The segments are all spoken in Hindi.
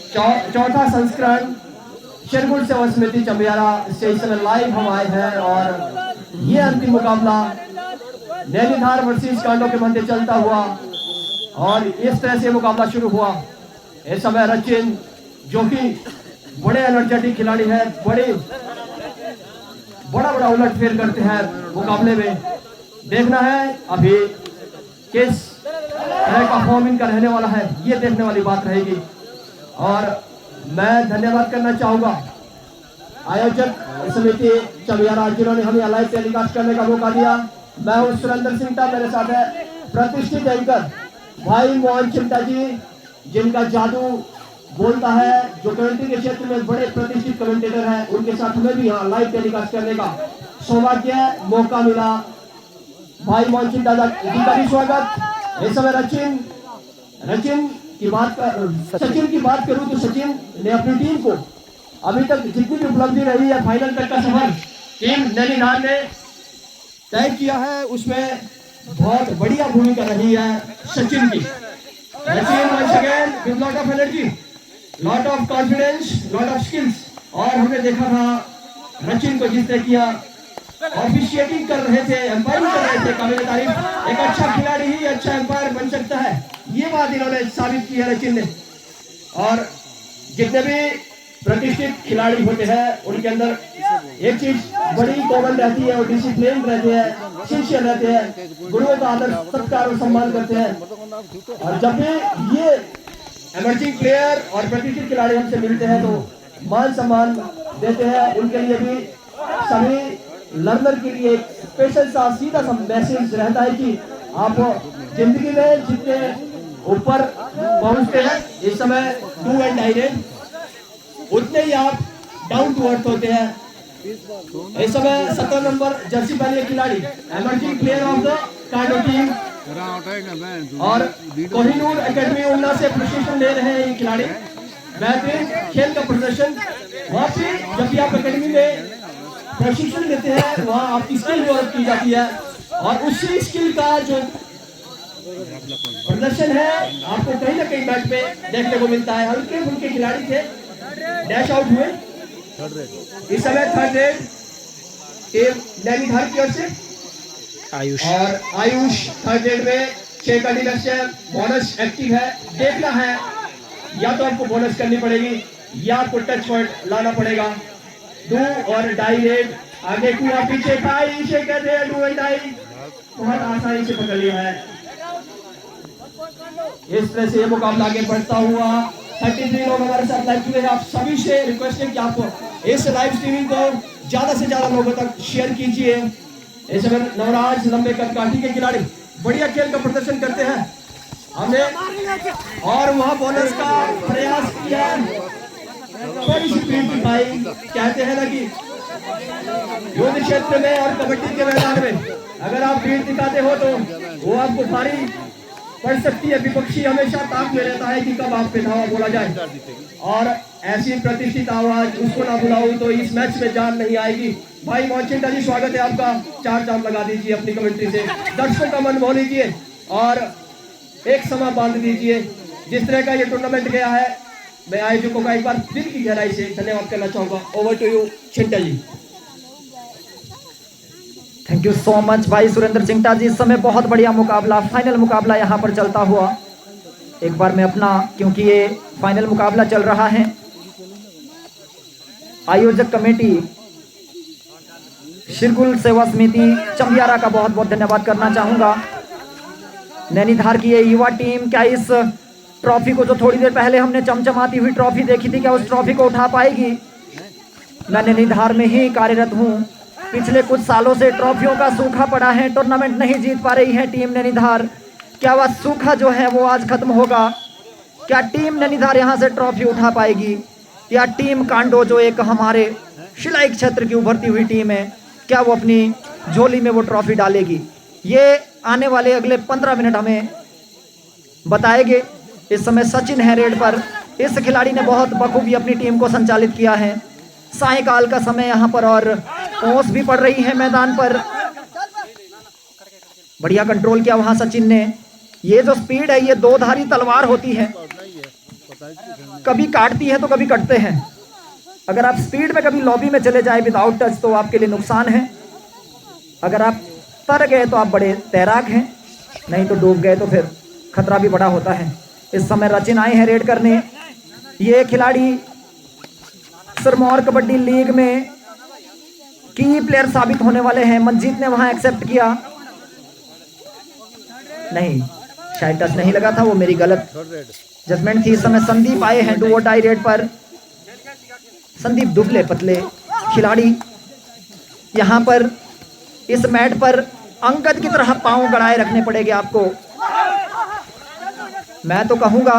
चौथा संस्करण शिरगुल सेवा समिति चंबियारा से इस समय लाइव हम आए हैं और ये अंतिम मुकाबला नैनीधार वर्सेस कांडो के मध्य चलता हुआ और इस तरह से मुकाबला शुरू हुआ। इस समय रचिन जो कि बड़े एनर्जेटिक खिलाड़ी है, बड़ा उलटफेर करते हैं मुकाबले में। देखना है अभी किस तरह का फॉर्म इनका रहने वाला है, ये देखने वाली बात रहेगी। और मैं धन्यवाद करना चाहूंगा आयोजक समिति चंबियारा जिन्होंने हमें लाइव टेलीकास्ट करने का मौका दिया। मैं हूं सुरेंद्र सिंह, मेरे साथ है प्रतिष्ठित एंकर भाई मोहन चिमटा जी, जिनका जादू बोलता है, जो कमेंट्री के क्षेत्र में बड़े प्रतिष्ठित कमेंटेटर हैं। उनके साथ हमें भी यहाँ लाइव टेलीकास्ट करने का सौभाग्य मौका मिला। भाई मोहन चिमटा जी का भी स्वागत। इस समय सचिन की बात करूं तो सचिन ने अपनी टीम को अभी तक जितनी भी उपलब्धि रही है, फाइनल तक का सफर टीम नैनीधार ने तय किया है, उसमें बहुत बढ़िया भूमिका रही है सचिन की। Sachin once again with lot of energy, lot of confidence, lot of skills। और हमने देखा था सचिन को जिस तरह किया, ऑफिशिएटिंग कर रहे थे, एम्पायरिंग कर रहे थे, काबिल तारीफ। एक अच्छा खिलाड़ी ही अच्छा एम्पायर बन सकता है, ये बात इन्होंने साबित की है सचिन ने। और जितने भी प्रतिष्ठित खिलाड़ी होते हैं उनके अंदर एक चीज बड़ी कॉमन रहती है, वो डिसिप्लिन रहते हैं, सिंसियर रहते हैं, गुरुओं का आदर सत्कार और सम्मान करते हैं। और जब भी ये एमर्जिंग प्लेयर और प्रतिष्ठित खिलाड़ी हमसे मिलते हैं तो मान सम्मान देते हैं। उनके लिए भी सभी लर्नर के लिए एक स्पेशल सा सीधा सा मैसेज रहता है कि आप जिंदगी में जितने ऊपर पहुंचते हैं, इस समय डू एंड डाई रेट, उतने ही आप डाउन टू अर्थ होते हैं। इस समय 17 नंबर जर्सी पहले खिलाड़ी emerging player of the Kando team और कोहिनूर एकेडमी उन्ना से प्रशिक्षण ले रहे हैं ये खिलाड़ी। बेहतरीन खेल का प्रदर्शन। वहाँ पे जब भी आप एकेडमी में प्रशिक्षण लेते हैं, वहाँ आपकी स्किल डेवलप की जाती है और उसी स्किल का जो प्रदर्शन है आपको कहीं ना कहीं मैच पे देखने को मिलता है। हल्के फुल्के खिलाड़ी थे, डैश आउट हुए। इस समय थर्ड रेड टीम नैनीधार की ओर से आयुष थर्ड रेड में 6 का डिडक्शन बोनस एक्टिव है। देखना है या तो आपको बोनस करनी पड़ेगी या आपको टच पॉइंट लाना पड़ेगा। डू और डाई रेड, आगे कुआ पीछे टाई, इसे कहते हैं डू एंड डाई। बहुत आसानी से पकड़ लिया है। इस तरह से ये मुकाबला आगे बढ़ता हुआ 33 लोग हमारे साथ लाइव जुड़े हैं। आप सभी से रिक्वेस्ट है कि आप इस लाइव स्ट्रीमिंग को ज्यादा से ज्यादा लोगों तक शेयर कीजिए। इस समय नवराज लंबे कदकाठी के खिलाड़ी बढ़िया खेल का प्रदर्शन करते हैं हमने, और वहां बोनस का प्रयास किया। थोड़ी सी पीठ दिखाई, कहते हैं ना कि युद्ध क्षेत्र में और कबड्डी के मैदान में अगर आप पीठ दिखाते हो तो वो आपको भारी पड़ सकती है। विपक्षी हमेशा ताक में रहता है कि कब आप पे धावा बोला जाए, और ऐसी प्रतिष्ठित आवाज उसको ना बुलाऊं तो इस मैच में जान नहीं आएगी। भाई मोहन चिमटा जी, स्वागत है आपका। 4 चांद लगा दीजिए अपनी कमेंट्री से, दर्शकों का मन मोह लीजिए और एक समा बांध दीजिए। जिस तरह का ये टूर्नामेंट गया है, मैं आयोजकों का एक बार दिल की गहराई से धन्यवाद करना चाहूंगा। ओवर टू यू चिमटा जी। थैंक यू सो मच भाई सुरेंद्र चिमटा जी। इस समय बहुत बढ़िया मुकाबला, फाइनल मुकाबला यहाँ पर चलता हुआ। एक बार मैं अपना, क्योंकि ये फाइनल मुकाबला चल रहा है, आयोजक कमेटी शिरगुल सेवा समिति चंबियारा का बहुत बहुत धन्यवाद करना चाहूंगा। नैनीधार की ये युवा टीम क्या इस ट्रॉफी को, जो थोड़ी देर पहले हमने चमचमाती हुई ट्रॉफी देखी थी, क्या उस ट्रॉफी को उठा पाएगी? मैं नैनीधार में ही कार्यरत हूँ। पिछले कुछ सालों से ट्रॉफियों का सूखा पड़ा है, टूर्नामेंट नहीं जीत पा रही है टीम नैनीधार। क्या वह सूखा जो है वो आज खत्म होगा? क्या टीम नैनीधार यहाँ से ट्रॉफी उठा पाएगी, या टीम कांडो जो एक हमारे शिलाई क्षेत्र की उभरती हुई टीम है, क्या वो अपनी झोली में वो ट्रॉफी डालेगी? ये आने वाले अगले 15 मिनट हमें बताएंगे। इस समय सचिन है रेड पर। इस खिलाड़ी ने बहुत बखूबी अपनी टीम को संचालित किया है। सायंकाल का समय यहाँ पर और ओस भी पड़ रही है मैदान पर। बढ़िया कंट्रोल किया वहां सचिन ने। ये जो स्पीड है, ये 2 धारी तलवार होती है। कभी काटती है तो कभी कटते हैं। अगर आप स्पीड में कभी लॉबी में चले जाए विदाउट टच तो आपके लिए नुकसान है। अगर आप तर गए तो आप बड़े तैराक हैं, नहीं तो डूब गए तो फिर खतरा भी बड़ा होता है। इस समय रचिन आए हैं रेड करने। ये खिलाड़ी सिरमौर कबड्डी लीग में की प्लेयर साबित होने वाले हैं। मंजीत ने वहां एक्सेप्ट किया, नहीं शायद टच नहीं लगा था, वो मेरी गलत जजमेंट थी। इस समय संदीप आए हैं डू और डाई रेड पर। संदीप दुबले पतले खिलाड़ी, यहाँ पर इस मैट पर अंगद की तरह पांव गड़ाए रखने पड़ेंगे आपको। मैं तो कहूंगा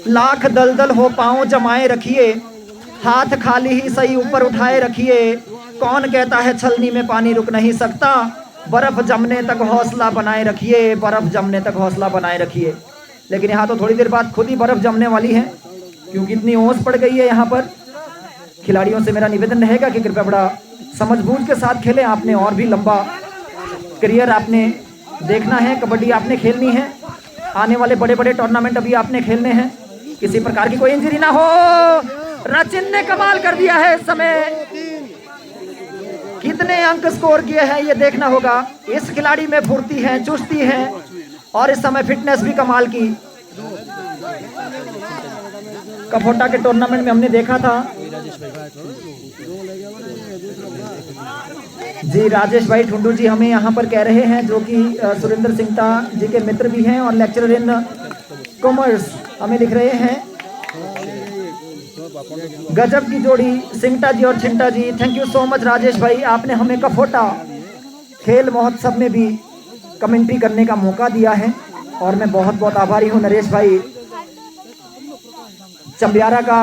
लाख दलदल हो पांव जमाए रखिए, हाथ खाली ही सही ऊपर उठाए रखिए। कौन कहता है छलनी में पानी रुक नहीं सकता, बर्फ जमने तक हौसला बनाए रखिए, बर्फ जमने तक हौसला बनाए रखिए। लेकिन यहाँ तो थोड़ी देर बाद खुद ही बर्फ जमने वाली है, क्योंकि इतनी ओस पड़ गई है यहाँ पर। खिलाड़ियों से मेरा निवेदन रहेगा कि कृपया बड़ा समझबूझ के साथ खेलें। आपने और भी लंबा करियर आपने देखना है, कबड्डी आपने खेलनी है, आने वाले बड़े बड़े टूर्नामेंट अभी आपने खेलने हैं। किसी प्रकार की कोई इंजरी ना हो। रचिन ने कमाल कर दिया है। इस समय कितने अंक स्कोर किए हैं ये देखना होगा। इस खिलाड़ी में फुर्ती है, चुस्ती है और इस समय फिटनेस भी कमाल की। कफोटा के टूर्नामेंट में हमने देखा था जी, राजेश भाई ठुंडू जी हमें यहाँ पर कह रहे हैं, जो कि सुरेंद्र सिंगटा जी के मित्र भी हैं और लेक्चरर इन कॉमर्स, हमें लिख रहे हैं गजब की जोड़ी सिंगटा जी और Chhinta ji. Thank you so much Rajesh भाई, आपने हमें कफोटा खेल महोत्सव में भी कमेंट्री करने का मौका दिया है और मैं बहुत बहुत आभारी हूँ नरेश भाई। चंबियारा का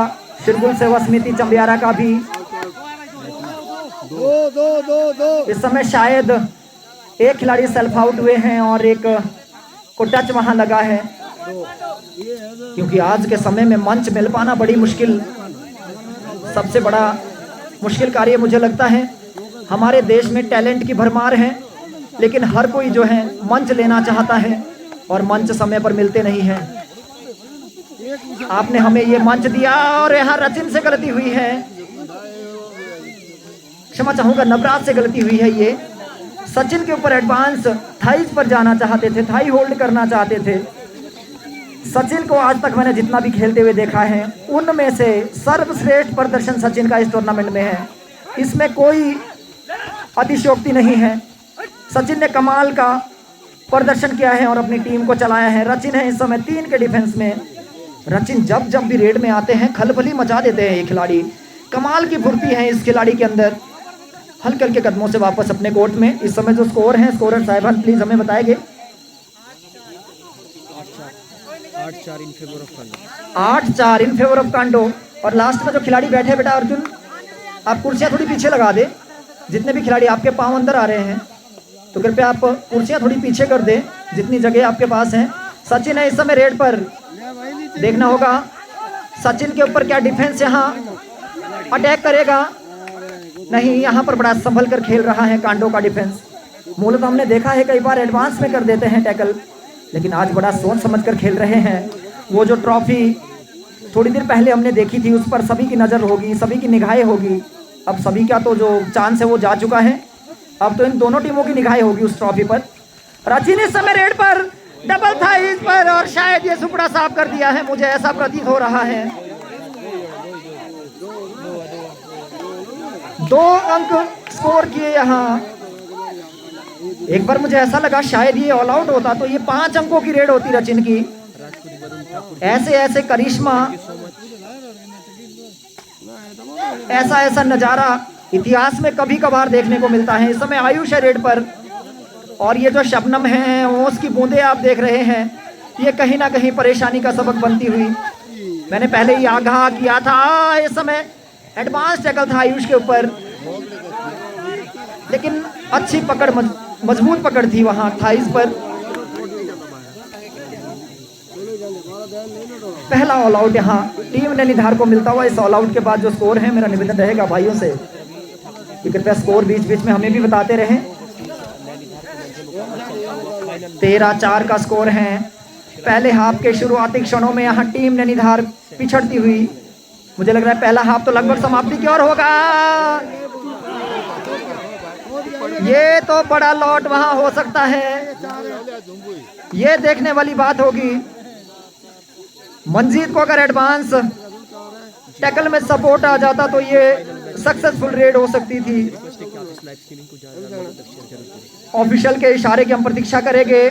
शिरगुल सेवा समिति चंबियारा का भी इस समय शायद एक खिलाड़ी सेल्फ आउट हुए हैं और एक को टच वहां लगा है, क्योंकि आज के समय में मंच मिल पाना बड़ी मुश्किल, सबसे बड़ा मुश्किल कार्य मुझे लगता है। हमारे देश में टैलेंट की भरमार है, लेकिन हर कोई जो है मंच लेना चाहता है और मंच समय पर मिलते नहीं हैं। आपने हमें ये मंच दिया और यहाँ रचिन से गलती हुई है, क्षमा चाहूंगा नवराज से गलती हुई है। ये सचिन के ऊपर एडवांस थाइज पर जाना चाहते थे, थाई होल्ड करना चाहते थे। सचिन को आज तक मैंने जितना भी खेलते हुए देखा है, उनमें से सर्वश्रेष्ठ प्रदर्शन सचिन का इस टूर्नामेंट में है, इसमें कोई अतिशयोक्ति नहीं है। सचिन ने कमाल का प्रदर्शन किया है और अपनी टीम को चलाया है। रचिन है इस समय 3 के डिफेंस में। रचिन जब जब भी रेड में आते हैं खलबली मचा देते हैं ये खिलाड़ी, कमाल की फुर्ती है इस खिलाड़ी के अंदर। हल्के हल्के कदमों से वापस अपने कोर्ट में। इस समय जो स्कोर है, स्कोरर साहिबान प्लीज हमें बताएंगे। 8-4 इन फेवर ऑफ कांडो। और लास्ट में जो खिलाड़ी बैठे, बेटा अर्जुन आप कुर्सियां थोड़ी पीछे लगा दे। जितने भी खिलाड़ी आपके पांव अंदर आ रहे हैं तो कृपया आप कुर्सियां थोड़ी पीछे कर दे, जितनी जगह आपके पास है। सचिन है इस समय रेड पर, देखना होगा सचिन के ऊपर क्या डिफेंस यहाँ अटैक करेगा। नहीं, यहाँ पर बड़ा संभल कर खेल रहा है कांडो का डिफेंस। मूलतः हमने देखा है कई बार एडवांस में कर देते हैं टैकल, लेकिन आज बड़ा सोच समझ कर खेल रहे हैं। वो जो ट्रॉफी थोड़ी देर पहले हमने देखी थी, उस पर सभी की नज़र होगी, सभी की निगाहें होगी। अब सभी का तो जो चांस है वो जा चुका है, अब तो इन दोनों टीमों की निगाहें होगी उस ट्रॉफी पर। रचिन इस समय रेड पर, डबल था इस पर और शायद ये सुपड़ा साफ कर दिया है, मुझे ऐसा प्रतीत हो रहा है। 2 अंक स्कोर किए यहाँ। एक बार मुझे ऐसा लगा शायद ये ऑल आउट होता तो ये 5 अंकों की रेड होती रचिन की। ऐसे ऐसे करिश्मा, ऐसा ऐसा नजारा इतिहास में कभी कभार देखने को मिलता है। इस समय आयुष है रेड पर और ये जो शबनम है, ओस की बूंदे आप देख रहे हैं, ये कहीं ना कहीं परेशानी का सबक बनती हुई। मैंने पहले ही आगाह किया था, इस समय एडवांस टैकल था आयुष के ऊपर, लेकिन अच्छी पकड़, मजबूत पकड़ थी वहां थाइस पर। पहला ऑल आउट यहाँ टीम नैनीधार को मिलता हुआ। इस ऑल आउट के बाद जो स्कोर है, मेरा निवेदन रहेगा भाइयों से कि कृपया स्कोर बीच बीच में हमें भी बताते रहें। 13-4 का स्कोर है। पहले हाफ के शुरुआती क्षणों में यहाँ टीम नैनीधार पिछड़ती हुई, मुझे लग रहा है पहला हाफ तो लगभग समाप्ति की ओर होगा। ये तो बड़ा लॉट वहां हो सकता है, ये देखने वाली बात होगी। मंजीत को अगर एडवांस टैकल में सपोर्ट आ जाता तो ये सक्सेसफुल रेड हो सकती थी। ऑफिशियल के इशारे की हम प्रतीक्षा करेंगे।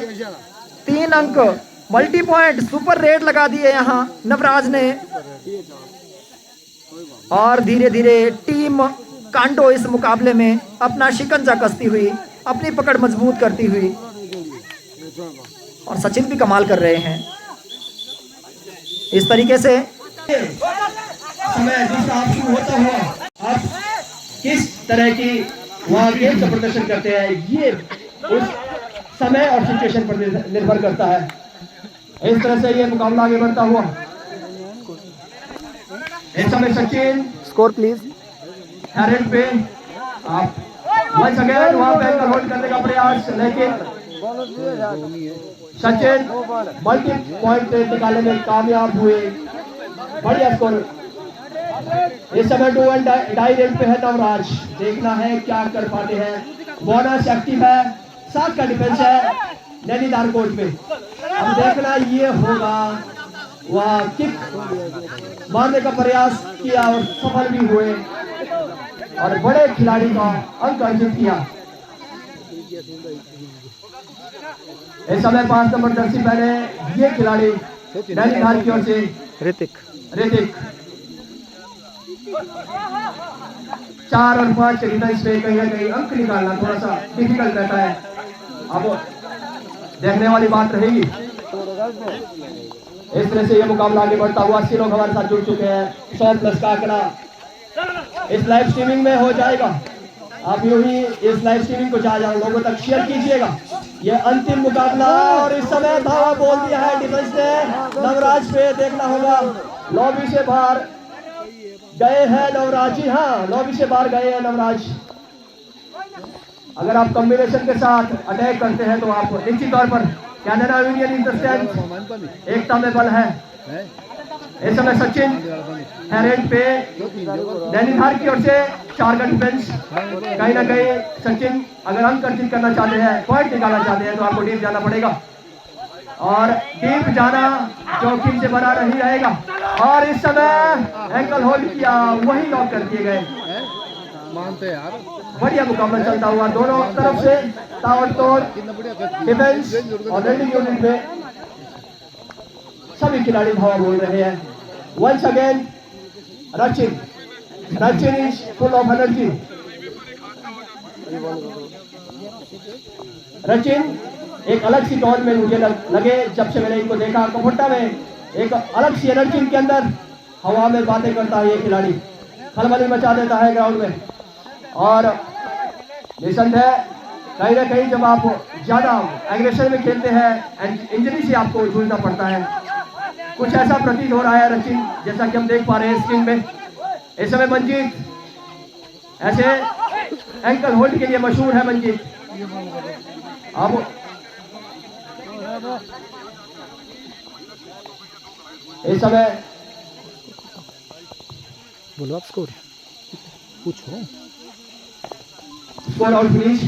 3 अंक मल्टी पॉइंट सुपर रेड लगा दिए यहाँ नवराज ने, और धीरे धीरे टीम कांडो इस मुकाबले में अपना शिकंजा कसती हुई, अपनी पकड़ मजबूत करती हुई, और सचिन भी कमाल कर रहे हैं इस तरीके से। समय दूसरा हाफ शुरू होता हुआ आप किस तरह की वहाँ गेम का प्रदर्शन करते हैं, ये उस समय और सिचुएशन पर निर्भर करता है। इस तरह से ये मुकाबला आगे बढ़ता हुआ। इस समय सचिन स्कोर प्लीज। हैरेट पे आप वंस अगेन वहां पे एंकर होल्ड करने का प्रयास, लेकिन सचिन मल्टी पॉइंट निकालने में कामयाब हुए। बढ़िया स्कोर। इस समय 2 एंड डाई रेट पे है नवराज, देखना है क्या कर पाते हैं। बोनस एक्टिव है, 7 का डिफेंस है नैनीधार कोर्ट पे। अब देखना ये होगा, वह किक मारने का प्रयास किया और सफल भी हुए, और बड़े खिलाड़ी का अंक अर्जित किया। इस समय 5 नंबर जर्सी पहने ये खिलाड़ी नैनीधार की ओर से ऋतिक 4 और 5 के डिफेंस पे कहीं ना कहीं अंक निकालना थोड़ा सा डिफिकल्ट रहता है। अब देखने वाली बात रहेगी। इस तरह से ये मुकाबला आगे बढ़ता हुआ। 80 लोग हमारे साथ जुड़ चुके हैं। 100+ का आंकड़ा इस लाइव स्ट्रीमिंग में हो जाएगा। आप यूं ही इस लाइव स्ट्रीमिंग को ज्यादा लोगों तक शेयर कीजिएगा। ये अंतिम मुकाबला, और इस समय धावा बोल दिया है डिफेंस ने नवराज पे। देखना होगा, लॉबी से बाहर गए हैं नवराज जी। हाँ, लॉबी से बाहर गए हैं नवराज। अगर आप कॉम्बिनेशन के साथ अटैक करते हैं तो आप निश्चित तौर पर Canada union in the strength, एकता में बल है। इस समय सचिन हैरेट पे नैनीधार की ओर से 4 का डिफेंस। कहीं ना कहीं सचिन अगर अंक अर्जित करना चाहते हैं, पॉइंट निकालना चाहते हैं, तो आपको डीप जाना पड़ेगा, और डीप जाना जोखिम से बना नहीं रहेगा। और इस समय एंकल होल्ड किया, वही लॉक कर दिए गए। मानते हैं यार, बढ़िया मुकाबला चलता हुआ दोनों तरफ से, ताबड़तोड़ डिफेंस और रेडिंग यूनिट में सभी खिलाड़ी धावा बोल रहे हैं। Once again Rachin is full of energy. Rachin एक अलग सी टोन में मुझे लगे जब से मैंने इनको देखा। कोहट्टा में एक अलग सी एनर्जी इनके अंदर, हवा में बातें करता है ये खिलाड़ी, खलबली मचा देता है ग्राउंड में। और निसंदेह कहीं ना कहीं जब आप ज्यादा एग्रेशन में खेलते हैं, इंजरी से आपको जूझना पड़ता है। कुछ ऐसा प्रतीत हो रहा है रचिन, जैसा कि हम देख पा रहे हैं स्क्रीन में। इस समय मंजीत ऐसे एंकल होल्ड के लिए मशहूर है। मंजीत अब इस समय बोलो आप स्कोर पूछो। Score out finish.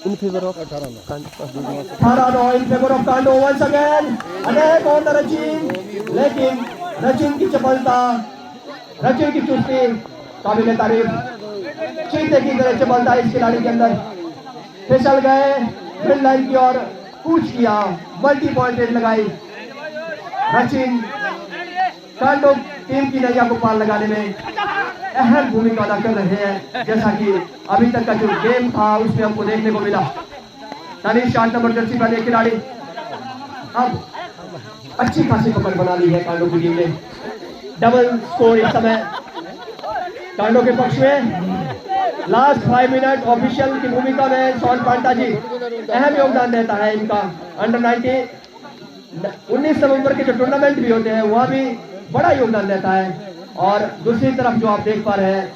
In favour of 18 in favour of Kando. Once again attack on the Rachin, लेकिन रचिन की चपलता, रचिन की चुस्ती काबिल तारीफ। चीते की तरह चपलता इस खिलाड़ी के अंदर। फिसल गए, मिड लाइन की ओर कूच किया, मल्टी पॉइंट रेड लगाई। रचिन कांडो टीम की नैया को पार लगाने में अहम भूमिका अदा कर रहे हैं, जैसा कि अभी तक का जो गेम था उसमें हमको देखने को मिला। तनिष 8 नंबर जर्सी वाले खिलाड़ी अब अच्छी खासी पकड़ बना ली है कांडो की टीम ने। डबल स्कोर इस समय कांडो के पक्ष में। लास्ट 5 मिनट ऑफिशियल की भूमिका में शॉन पांटा जी अहम योगदान देता है इनका। अंडर 19 नवंबर के जो टूर्नामेंट भी होते हैं वहाँ भी बड़ा योगदान देता है। और दूसरी तरफ जो आप देख पा रहे हैं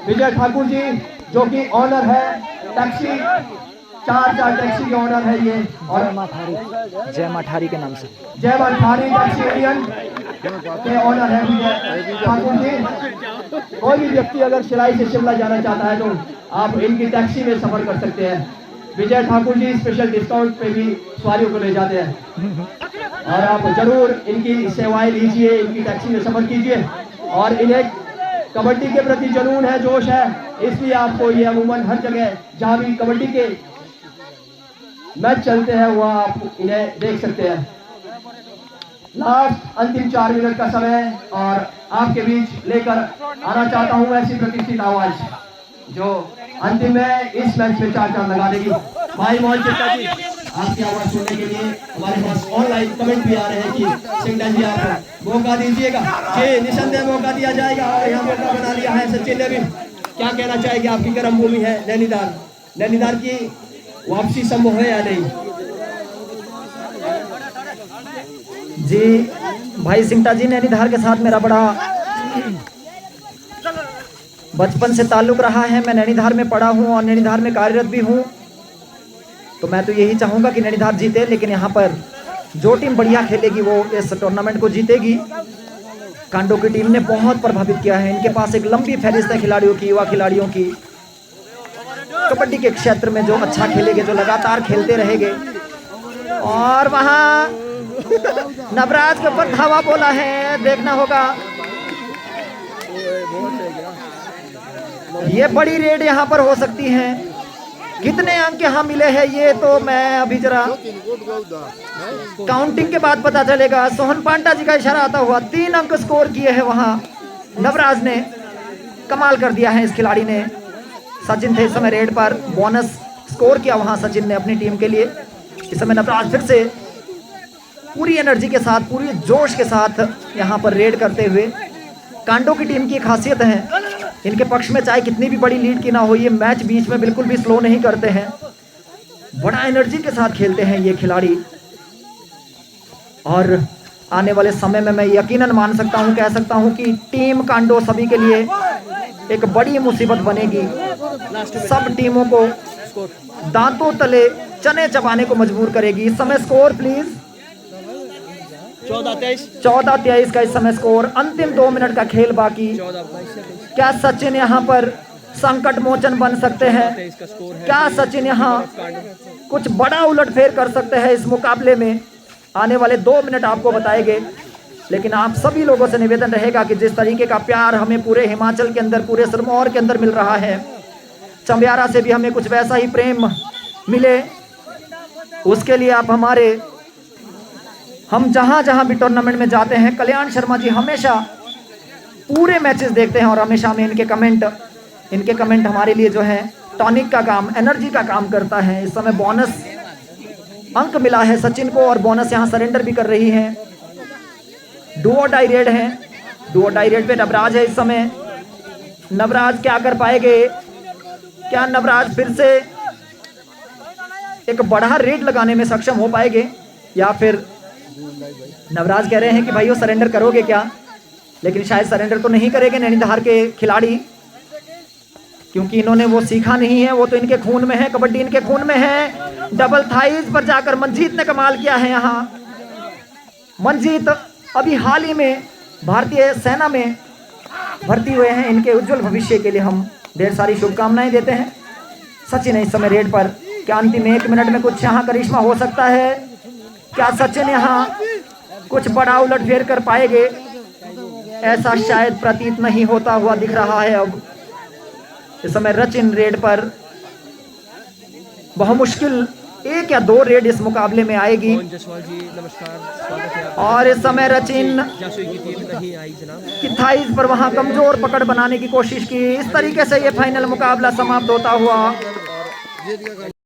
विजय ठाकुर जी, जो कि ऑनर है टैक्सी 4 टैक्सी के ऑनर है ये, और जय माठारी के नाम से जय माठारी टैक्सी इंडियन के ऑनर है विजय ठाकुर जी। कोई भी व्यक्ति अगर शिलाई से शिमला जाना चाहता है तो आप इनकी टैक्सी में सफर कर सकते हैं। विजय ठाकुर जी स्पेशल डिस्काउंट पे भी सवारियों को ले जाते हैं, और आप जरूर इनकी सेवाएं लीजिए, इनकी टैक्सी में सफर कीजिए। और इन्हें कबड्डी के प्रति जुनून है, जोश है, इसलिए आपको ये अमूमन हर जगह जहाँ भी कबड्डी के मैच चलते हैं वहाँ आप इन्हें देख सकते हैं। लास्ट अंतिम 4 मिनट का समय और आपके बीच लेकर आना चाहता हूँ ऐसी प्रतिष्ठित आवाज जो अंतिम में इस मैच में 4 लगा देगी। भाई मोहन चित्ता जी, आपकी आवाज सुनने के लिए हमारे पास ऑनलाइन कमेंट भी आ रहे हैं कि सिंगटा जी आप मौका दीजिएगा। जी निसंदेह मौका दिया जाएगा, और यहाँ मौका बना लिया है सचिन ने भी। क्या कहना चाहेंगे, आपकी गर्म भूमि है नैनीताल, नैनीताल की वापसी संभव है या नहीं? जी भाई सिंगटा जी, नैनीताल के साथ मेरा बड़ा बचपन से ताल्लुक रहा है। मैं नैनीताल में पढ़ा हूँ और नैनीताल में कार्यरत भी हूँ, तो मैं तो यही चाहूँगा कि नैनीताल जीते, लेकिन यहाँ पर जो टीम बढ़िया खेलेगी वो इस टूर्नामेंट को जीतेगी। कांडो की टीम ने बहुत प्रभावित किया है, इनके पास एक लंबी फहरिस्त है खिलाड़ियों की, युवा खिलाड़ियों की। कबड्डी के क्षेत्र में जो अच्छा खेलेंगे, जो लगातार खेलते रहेंगे। और वहाँ नवराज के ऊपर धावा बोला है, देखना होगा। ये बड़ी रेड यहाँ पर हो सकती है। कितने अंक यहाँ मिले हैं ये तो मैं अभी जरा काउंटिंग के बाद पता चलेगा। सोहन पांडा जी का इशारा आता हुआ 3 अंक स्कोर किए हैं वहाँ नवराज ने, कमाल कर दिया है इस खिलाड़ी ने। सचिन थे इस समय रेड पर, बोनस स्कोर किया वहाँ सचिन ने अपनी टीम के लिए। इस समय नवराज फिर से पूरी एनर्जी के साथ, पूरी जोश के साथ यहाँ पर रेड करते हुए। कांडो की टीम की खासियत है, इनके पक्ष में चाहे कितनी भी बड़ी लीड की ना हो, ये मैच बीच में बिल्कुल भी स्लो नहीं करते हैं, बड़ा एनर्जी के साथ खेलते हैं ये खिलाड़ी। और आने वाले समय में मैं यकीनन मान सकता हूं, कह सकता हूं कि टीम कांडो सभी के लिए एक बड़ी मुसीबत बनेगी। सब टीमों को दांतों तले चने चबाने को मजबूर करेगी। इस समय स्कोर प्लीज 14-23 का इस समय स्कोर। अंतिम 2 मिनट का खेल बाकी। क्या सचिन यहाँ पर संकट मोचन बन सकते हैं? क्या सचिन यहाँ कुछ बड़ा उलटफेर कर सकते हैं इस मुकाबले में? आने वाले 2 मिनट आपको बताएंगे, लेकिन आप सभी लोगों से निवेदन रहेगा कि जिस तरीके का प्यार हमें पूरे हिमाचल के अंदर, पूरे सिरमौर के अंदर मिल रहा है, चंबियारा से भी हमें कुछ वैसा ही प्रेम मिले, उसके लिए आप हम जहां जहां भी टूर्नामेंट में जाते हैं, कल्याण शर्मा जी हमेशा पूरे मैचेस देखते हैं और हमेशा में इनके कमेंट हमारे लिए जो है टॉनिक का काम, एनर्जी का काम करता है। इस समय बोनस अंक मिला है सचिन को और बोनस यहाँ सरेंडर भी कर रही है। डुओ डाई रेड है, डुओ डाई रेड पे नवराज है इस समय। नवराज क्या कर पाएंगे? क्या नवराज फिर से एक बड़ा रेड लगाने में सक्षम हो पाएंगे, या फिर नवराज कह रहे हैं कि भाई वो सरेंडर करोगे क्या? लेकिन शायद सरेंडर तो नहीं करेंगे नैनीताल के खिलाड़ी, क्योंकि इन्होंने वो सीखा नहीं है, वो तो इनके खून में है, कबड्डी इनके खून में है। डबल थाइज पर जाकर मनजीत ने कमाल किया है यहाँ। मनजीत अभी हाल ही में भारतीय सेना में भर्ती हुए हैं, इनके उज्जवल भविष्य के लिए हम ढेर सारी शुभकामनाएं देते हैं। सचिन है इस समय रेड पर। क्या अंतिम 1 मिनट में कुछ यहाँ करिश्मा हो सकता है? क्या सचिन यहाँ कुछ बड़ा उलटफेर कर पाएंगे? ऐसा शायद प्रतीत नहीं होता हुआ दिख रहा है। अब इस समय रचिन रेड पर, बहुत मुश्किल 1 या 2 रेड इस मुकाबले में आएगी। और इस समय रचिन की थाइज पर वहां कमजोर पकड़ बनाने की कोशिश की। इस तरीके से ये फाइनल मुकाबला समाप्त होता हुआ